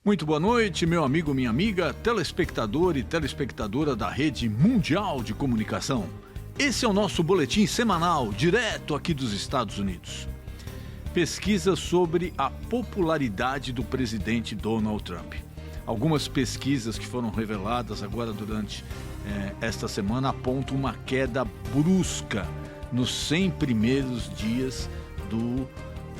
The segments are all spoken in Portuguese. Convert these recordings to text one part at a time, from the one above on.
Muito boa noite, meu amigo, minha amiga, telespectador e telespectadora da Rede Mundial de Comunicação. Esse é o nosso boletim semanal, direto aqui dos Estados Unidos. Pesquisa sobre a popularidade do presidente Donald Trump. Algumas pesquisas que foram reveladas agora durante esta semana apontam uma queda brusca nos 100 primeiros dias do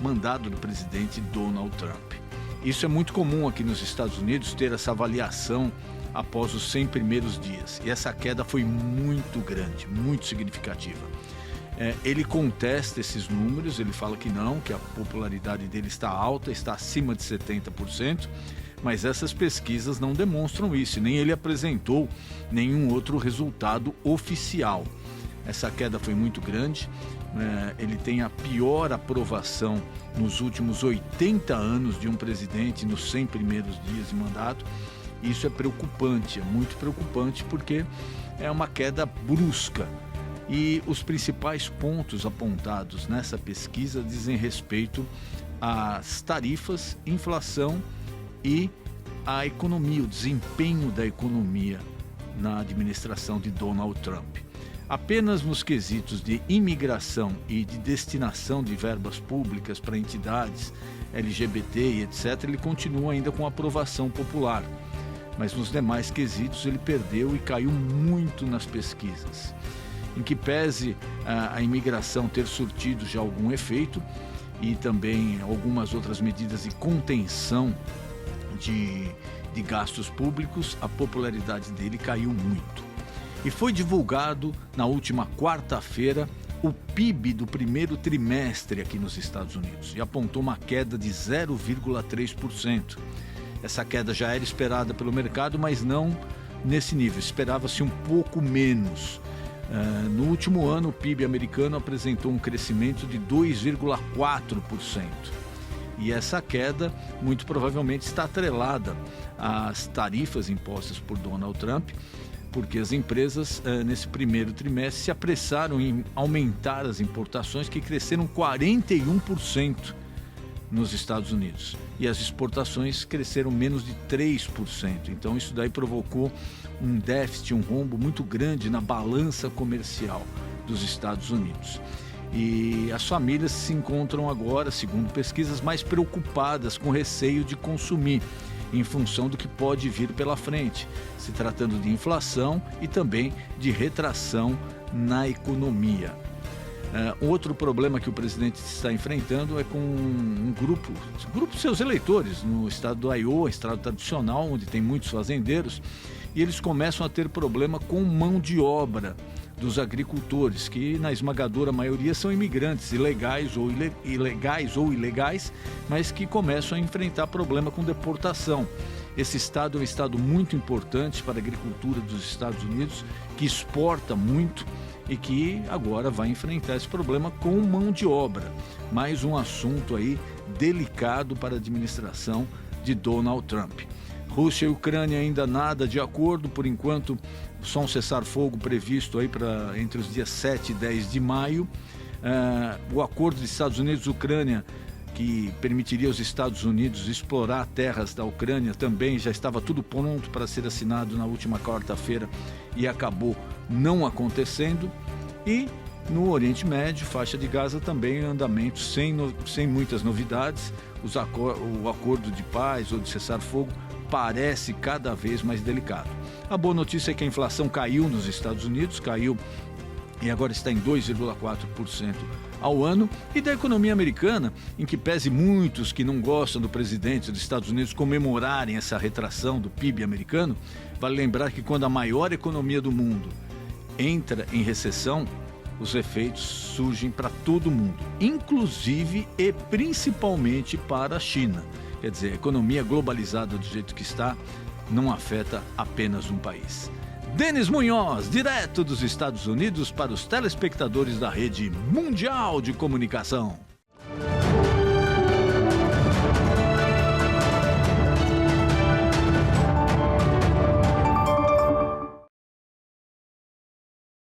mandato do presidente Donald Trump. Isso é muito comum aqui nos Estados Unidos, ter essa avaliação após os 100 primeiros dias. E essa queda foi muito grande, muito significativa. Ele contesta esses números, ele fala que não, que a popularidade dele está alta, está acima de 70%, mas essas pesquisas não demonstram isso, nem ele apresentou nenhum outro resultado oficial. Essa queda foi muito grande, ele tem a pior aprovação nos últimos 80 anos de um presidente nos 100 primeiros dias de mandato. Isso é preocupante, é muito preocupante, porque é uma queda brusca. E os principais pontos apontados nessa pesquisa dizem respeito às tarifas, inflação e à economia, o desempenho da economia na administração de Donald Trump. Apenas nos quesitos de imigração e de destinação de verbas públicas para entidades LGBT e etc., ele continua ainda com aprovação popular. Mas nos demais quesitos ele perdeu e caiu muito nas pesquisas. Em que pese a imigração ter surtido já algum efeito e também algumas outras medidas de contenção de gastos públicos, a popularidade dele caiu muito. E foi divulgado na última quarta-feira o PIB do primeiro trimestre aqui nos Estados Unidos e apontou uma queda de 0,3%. Essa queda já era esperada pelo mercado, mas não nesse nível, esperava-se um pouco menos. No último ano, o PIB americano apresentou um crescimento de 2,4%. E essa queda, muito provavelmente, está atrelada às tarifas impostas por Donald Trump, porque as empresas, nesse primeiro trimestre, se apressaram em aumentar as importações, que cresceram 41% nos Estados Unidos. E as exportações cresceram menos de 3%. Então isso daí provocou um déficit, um rombo muito grande na balança comercial dos Estados Unidos. E as famílias se encontram agora, segundo pesquisas, mais preocupadas, com receio de consumir, em função do que pode vir pela frente, se tratando de inflação e também de retração na economia. Outro problema que o presidente está enfrentando é com um grupo de seus eleitores no estado do Iowa, estado tradicional, onde tem muitos fazendeiros, e eles começam a ter problema com mão de obra dos agricultores, que na esmagadora maioria são imigrantes, ilegais ou ilegais, mas que começam a enfrentar problema com deportação. Esse estado é um estado muito importante para a agricultura dos Estados Unidos, que exporta muito e que agora vai enfrentar esse problema com mão de obra. Mais um assunto aí delicado para a administração de Donald Trump. Rússia e Ucrânia ainda nada de acordo, por enquanto só um cessar-fogo previsto aí para entre os dias 7 e 10 de maio. O acordo de Estados Unidos e Ucrânia, que permitiria aos Estados Unidos explorar terras da Ucrânia, também já estava tudo pronto para ser assinado na última quarta-feira e acabou não acontecendo. E no Oriente Médio, faixa de Gaza, também em andamento, sem muitas novidades. O acordo de paz ou de cessar-fogo parece cada vez mais delicado. A boa notícia é que a inflação caiu nos Estados Unidos, caiu e agora está em 2,4% ao ano, e da economia americana, em que pese muitos que não gostam do presidente dos Estados Unidos comemorarem essa retração do PIB americano, vale lembrar que quando a maior economia do mundo entra em recessão, os efeitos surgem para todo mundo, inclusive e principalmente para a China. Quer dizer, a economia globalizada do jeito que está não afeta apenas um país. Denis Munhoz, direto dos Estados Unidos para os telespectadores da Rede Mundial de Comunicação.